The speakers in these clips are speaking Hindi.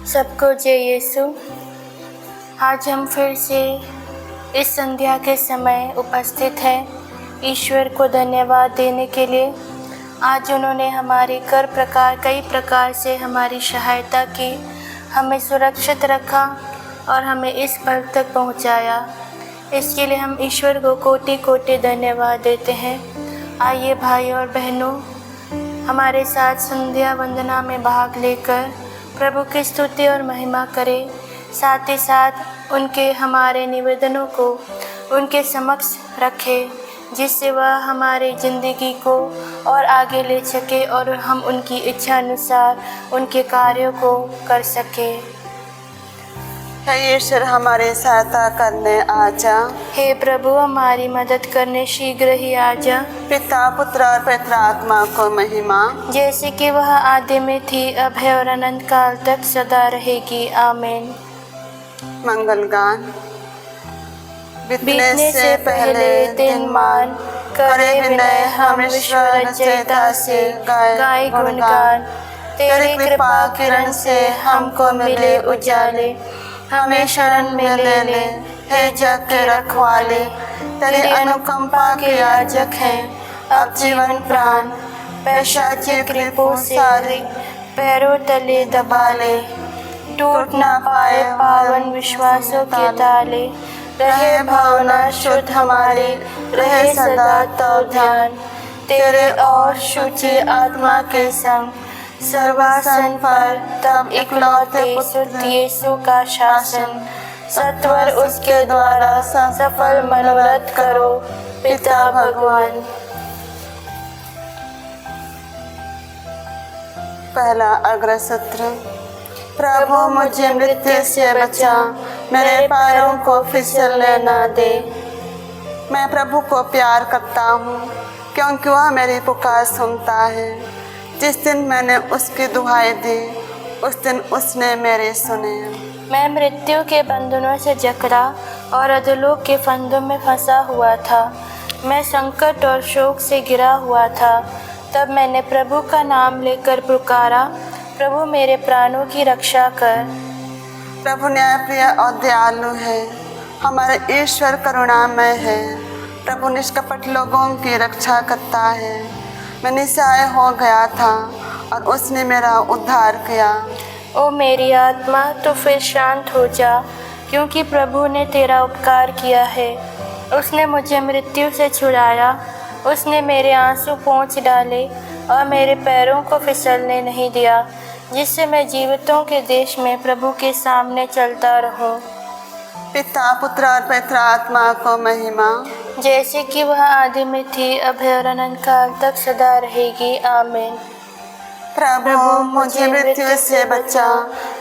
सबको जय यीशु। आज हम फिर से इस संध्या के समय उपस्थित हैं ईश्वर को धन्यवाद देने के लिए। आज उन्होंने हमारी कई प्रकार से हमारी सहायता की, हमें सुरक्षित रखा और हमें इस पल तक पहुंचाया। इसके लिए हम ईश्वर को कोटि कोटि धन्यवाद देते हैं। आइए भाई और बहनों, हमारे साथ संध्या वंदना में भाग लेकर प्रभु की स्तुति और महिमा करें। साथ ही साथ उनके हमारे निवेदनों को उनके समक्ष रखें, जिससे वह हमारी ज़िंदगी को और आगे ले सके और हम उनकी इच्छा अनुसार उनके कार्यों को कर सकें। हे ईश्वर, हमारी सहायता करने आजा। हे प्रभु, हमारी मदद करने शीघ्र ही आजा। पिता, पुत्र और पवित्र आत्मा को महिमा, जैसे कि वह आदि में थी, अब है और अनंत काल तक सदा रहेगी। आमीन। मंगल गान। बीतने से पहले दिन मान, करे विनय हम ईश्वर रचयिता से गाए गुणगान। तेरी कृपा किरण से हमको मिले उजाले, हमें शरण में ले ले हे जग के रखवाले। तेरी अनुकंपा के याजक हैं अब जीवन प्राण, पैशाचिक रिपु सारी पैरों तले दबा ले। टूट ना पाए पावन विश्वासों के ताले, रहे भावना शुद्ध हमारी, रहे सदा तो ध्यान। तेरे और शुचि आत्मा के संग सर्वासन पर तब इकलौते पुत्र यीशु का शासन। सत्वर उसके द्वारा सफल मनोरथ करो पिता भगवान। पहला अग्रसूत्र। प्रभु, मुझे मृत्यु से बचा, मेरे पैरों को फिसलने न दे। मैं प्रभु को प्यार करता हूँ, क्योंकि वह मेरी पुकार सुनता है। जिस दिन मैंने उसकी दुहाई दी, उस दिन उसने मेरे सुने। मैं मृत्यु के बंधनों से जकड़ा और अधोलोक के फंदों में फंसा हुआ था। मैं संकट और शोक से घिरा हुआ था। तब मैंने प्रभु का नाम लेकर पुकारा, प्रभु मेरे प्राणों की रक्षा कर। प्रभु न्यायप्रिय और दयालु है, हमारे ईश्वर करुणामय है। प्रभु निष्कपट लोगों की रक्षा करता है। मैं निस्सहाय हो गया था और उसने मेरा उद्धार किया। ओ मेरी आत्मा, तो फिर शांत हो जा, क्योंकि प्रभु ने तेरा उपकार किया है। उसने मुझे मृत्यु से छुड़ाया, उसने मेरे आंसू पोंछ डाले और मेरे पैरों को फिसलने नहीं दिया, जिससे मैं जीवितों के देश में प्रभु के सामने चलता रहूं। पिता, पुत्र और पवित्र आत्मा को महिमा, जैसे कि वह आदि में थी, अब है और अनंत काल तक सदा रहेगी। आमीन। प्रभु, मुझे मृत्यु से बचा,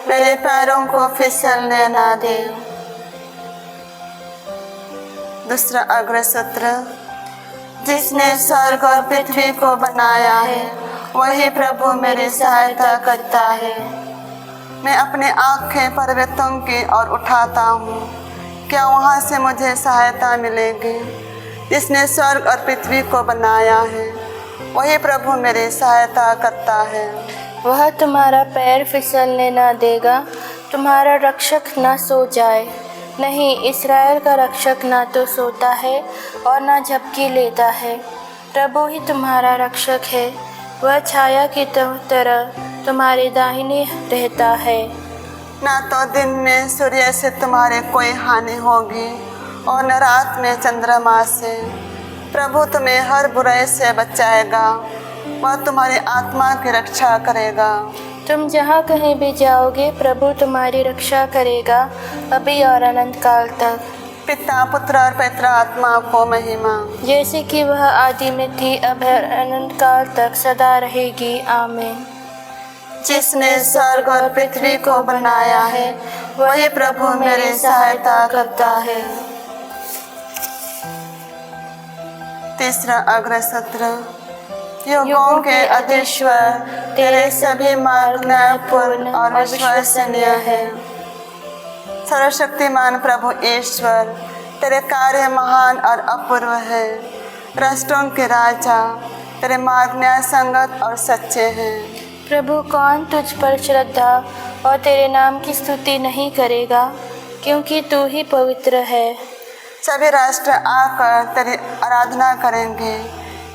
मेरे पैरों को फिसलने न दे। दूसरा अग्रसूत्र। जिसने स्वर्ग और पृथ्वी को बनाया है, वही प्रभु मेरी सहायता करता है। मैं अपने आँखें पर्वतों की ओर उठाता हूँ, क्या वहाँ से मुझे सहायता मिलेगी? जिसने स्वर्ग और पृथ्वी को बनाया है, वही प्रभु मेरी सहायता करता है। वह तुम्हारा पैर फिसलने न देगा, तुम्हारा रक्षक न सो जाए। नहीं, इस्राएल का रक्षक ना तो सोता है और ना झपकी लेता है। प्रभु ही तुम्हारा रक्षक है, वह छाया की तरह तुम्हारे दाहिने रहता है। ना तो दिन में सूर्य से तुम्हारे कोई हानि होगी और न रात में चंद्रमा से। प्रभु तुम्हें हर बुराई से बचाएगा, वह तुम्हारी आत्मा की रक्षा करेगा। तुम जहाँ कहीं भी जाओगे, प्रभु तुम्हारी रक्षा करेगा, अभी और अनंत काल तक। पिता, पुत्र और पवित्र आत्मा को महिमा, जैसे कि वह आदि में थी, अब है अनंत काल तक सदा रहेगी। आमीन। जिसने स्वर्ग और पृथ्वी को बनाया है, वही प्रभु मेरी सहायता करता है। तीसरा अग्रसूत्र। युगों के अधीश्वर, तेरे सभी मार्ग न्यायपूर्ण और विश्वसनीय है। सर्वशक्तिमान प्रभु ईश्वर, तेरे कार्य महान और अपूर्व है। राष्ट्रों के राजा, तेरे मार्ग न्याय संगत और सच्चे हैं। प्रभु, कौन तुझ पर श्रद्धा और तेरे नाम की स्तुति नहीं करेगा, क्योंकि तू ही पवित्र है। सभी राष्ट्र आकर तेरी आराधना करेंगे,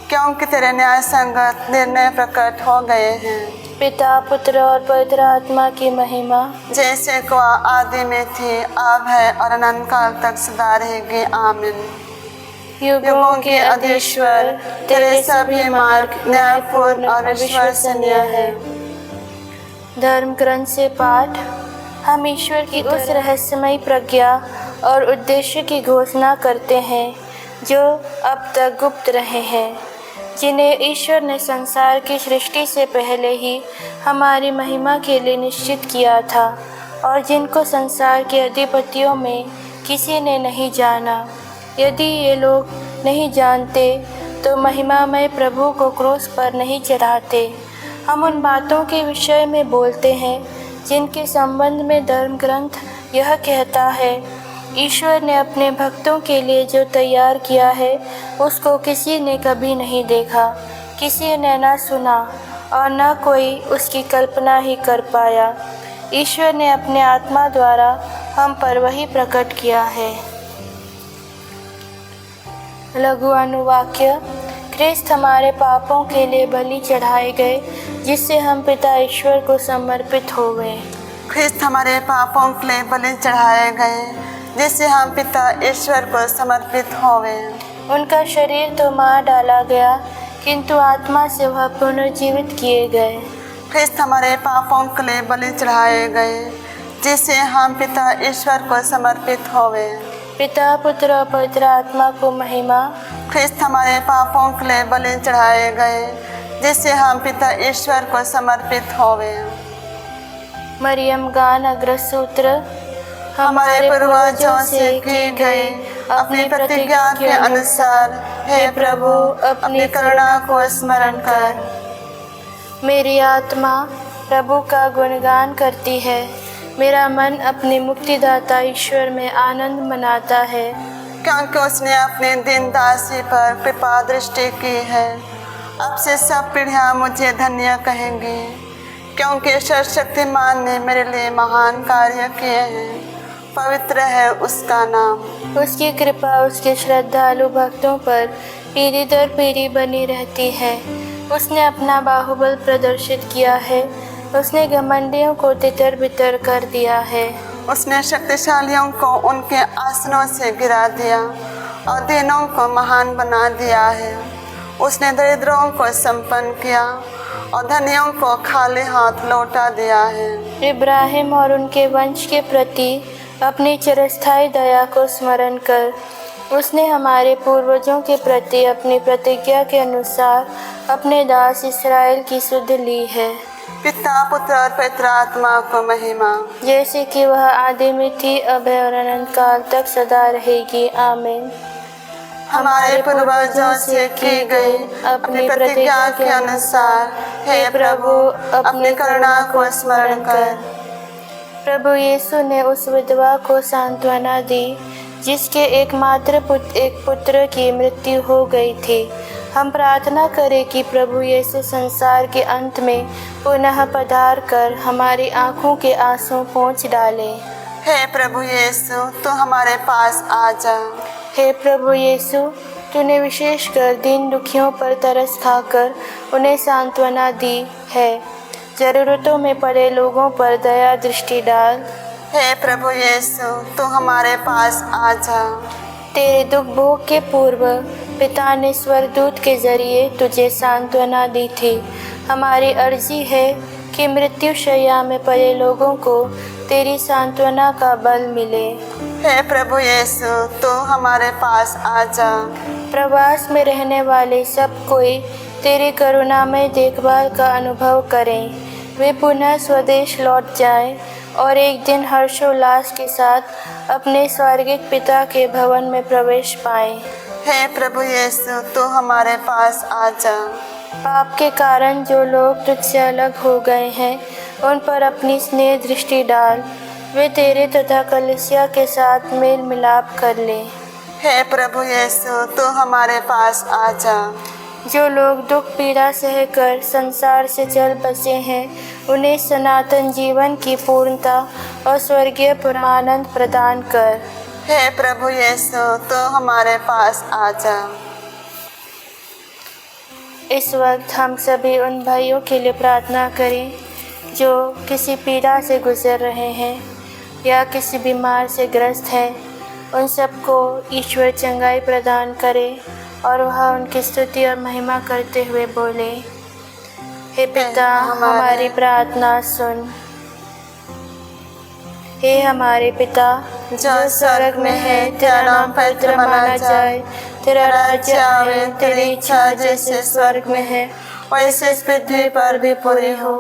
क्योंकि तेरे न्याय संगत निर्णय प्रकट हो गए हैं। पिता, पुत्र और पवित्र आत्मा की महिमा, जैसे को आदि में थी, अब है और अनंत काल तक सदा रहेगी। आमीन। युगों के अधीश्वर, तेरे सभी मार्ग न्यायपूर्ण और विश्वसनीय है। धर्म ग्रंथ से पाठ। हम ईश्वर की उस रहस्यमयी प्रज्ञा और उद्देश्य की घोषणा करते हैं जो अब तक गुप्त रहे हैं, जिन्हें ईश्वर ने संसार की सृष्टि से पहले ही हमारी महिमा के लिए निश्चित किया था, और जिनको संसार के अधिपतियों में किसी ने नहीं जाना। यदि ये लोग नहीं जानते तो महिमामय प्रभु को क्रूस पर नहीं चढ़ाते। हम उन बातों के विषय में बोलते हैं जिनके संबंध में धर्म ग्रंथ यह कहता है, ईश्वर ने अपने भक्तों के लिए जो तैयार किया है उसको किसी ने कभी नहीं देखा, किसी ने न सुना और न कोई उसकी कल्पना ही कर पाया। ईश्वर ने अपने आत्मा द्वारा हम पर वही प्रकट किया है। लघु अनुवाक्य। ख्रिस्त हमारे पापों के लिए बलि चढ़ाए गए, जिससे हम पिता ईश्वर को समर्पित हो गए। ख्रिस्त हमारे पापों के लिए बलि चढ़ाए गए, जिससे हम पिता ईश्वर को समर्पित हो गए। उनका शरीर तो मार डाला गया, किंतु आत्मा से वह पुनर्जीवित किए गए। ख्रिस्त हमारे पापों के लिए बलि चढ़ाए गए, जिससे हम पिता ईश्वर को समर्पित हो गए। पिता, पुत्र और पवित्र आत्मा को महिमा। ख्रिस्त हमारे पापों के लिए बलि चढ़ाए गए, जिससे हम पिता ईश्वर को समर्पित हो गए। मरियम गान अग्रसूत्र। हमारे पूर्वजों से की गई अपनी प्रतिज्ञा के अनुसार, हे प्रभु, अपनी करुणा को स्मरण कर। मेरी आत्मा प्रभु का गुणगान करती है, मेरा मन अपने मुक्तिदाता ईश्वर में आनंद मनाता है, क्योंकि उसने अपने दीन दासी पर कृपा दृष्टि की है। अब से सब पीढ़ियाँ मुझे धन्य कहेंगी, क्योंकि सर्वशक्तिमान ने मेरे लिए महान कार्य किए हैं। पवित्र है उसका नाम। उसकी कृपा उसके श्रद्धालु भक्तों पर पीढ़ी दर पीढ़ी बनी रहती है। उसने अपना बाहुबल प्रदर्शित किया है, उसने घमंडियों को तितर बितर कर दिया है। उसने शक्तिशालियों को उनके आसनों से गिरा दिया और दीनों को महान बना दिया है। उसने दरिद्रों को संपन्न किया और धनियों को खाली हाथ लौटा दिया है। इब्राहिम और उनके वंश के प्रति अपनी चिरस्थायी दया को स्मरण कर उसने हमारे पूर्वजों के प्रति अपनी प्रतिज्ञा के अनुसार अपने दास इस्राएल की सुध ली है। पिता, पुत्र और पवित्र आत्मा को महिमा, जैसे कि वह आदि में थी, अब है और अनंत काल तक सदा रहेगी। आमीन। हमारे पूर्वजों से की गई अपनी प्रतिज्ञा के अनुसार, हे प्रभु, अपनी करुणा को स्मरण कर। प्रभु यीशु ने उस विधवा को सांत्वना दी जिसके एकमात्र एक पुत्र की मृत्यु हो गई थी। हम प्रार्थना करें कि प्रभु यीशु संसार के अंत में पुनः पधार कर हमारी आँखों के आंसू पोंछ डाले। हे प्रभु यीशु, तू हमारे पास आ जा। हे प्रभु यीशु, तूने विशेषकर दीन दुखियों पर तरस खाकर उन्हें सांत्वना दी है। ज़रूरतों में पड़े लोगों पर दया दृष्टि डाल। हे प्रभु यीशु, तू हमारे पास आ जा। तेरे दुख भोग के पूर्व पिता ने स्वर्गदूत के जरिए तुझे सांत्वना दी थी। हमारी अर्जी है कि मृत्यु शैया में पड़े लोगों को तेरी सांत्वना का बल मिले। हे प्रभु यीशु, तू हमारे पास आ जा। प्रवास में रहने वाले सब कोई तेरी करुणामय देखभाल का अनुभव करें। वे पुनः स्वदेश लौट जाएं और एक दिन हर्षोल्लास के साथ अपने स्वर्गिक पिता के भवन में प्रवेश पाएं। हे प्रभु यीशु, तू हमारे पास आ जा। पाप के कारण जो लोग तुझसे अलग हो गए हैं, उन पर अपनी स्नेह दृष्टि डाल। वे तेरे तथा कलीसिया के साथ मेल मिलाप कर ले। हे प्रभु यीशु, तू हमारे पास आ जा। जो लोग दुख पीड़ा सहकर संसार से चल बसे हैं, उन्हें सनातन जीवन की पूर्णता और स्वर्गीय परमानंद प्रदान कर। हे प्रभु यीशु, तो हमारे पास आ जा। इस वक्त हम सभी उन भाइयों के लिए प्रार्थना करें जो किसी पीड़ा से गुजर रहे हैं या किसी बीमार से ग्रस्त है। उन सबको ईश्वर चंगाई प्रदान करे और वह उनकी स्तुति और महिमा करते हुए बोले, हे पिता हमारी प्रार्थना सुन। हे हमारे पिता जो स्वर्ग में है, तेरा नाम पवित्र माना जाए, तेरा राज्य आवे, तेरी इच्छा जैसे स्वर्ग में है वैसे इस पृथ्वी पर भी पूरी हो।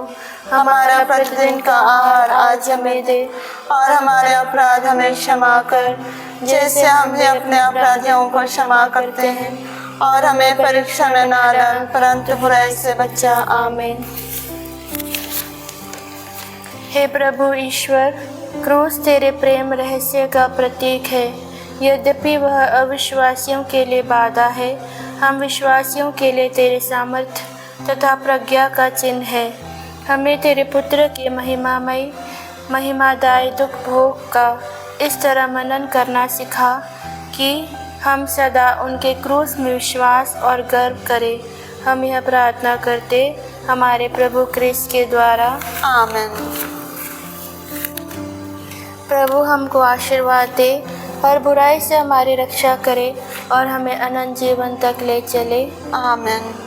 हमारा प्रतिदिन का आहार आज हमें दे और हमारे अपराध हमें क्षमा कर, जैसे हम भी अपने अपराधियों को क्षमा करते हैं, और हमें परीक्षा में ना डाल परंतु बुराई से बचा। आमीन। हे प्रभु ईश्वर, क्रूस तेरे प्रेम रहस्य का प्रतीक है। यद्यपि वह अविश्वासियों के लिए बाधा है, हम विश्वासियों के लिए तेरे सामर्थ्य तथा प्रज्ञा का चिन्ह है। हमें तेरे पुत्र के महिमादायी दुख भोग का इस तरह मनन करना सिखा कि हम सदा उनके क्रूस में विश्वास और गर्व करें। हम यह प्रार्थना करते हमारे प्रभु क्रिस्त के द्वारा। आमीन। प्रभु हमको आशीर्वाद दे और बुराई से हमारी रक्षा करे और हमें अनंत जीवन तक ले चले। आमीन।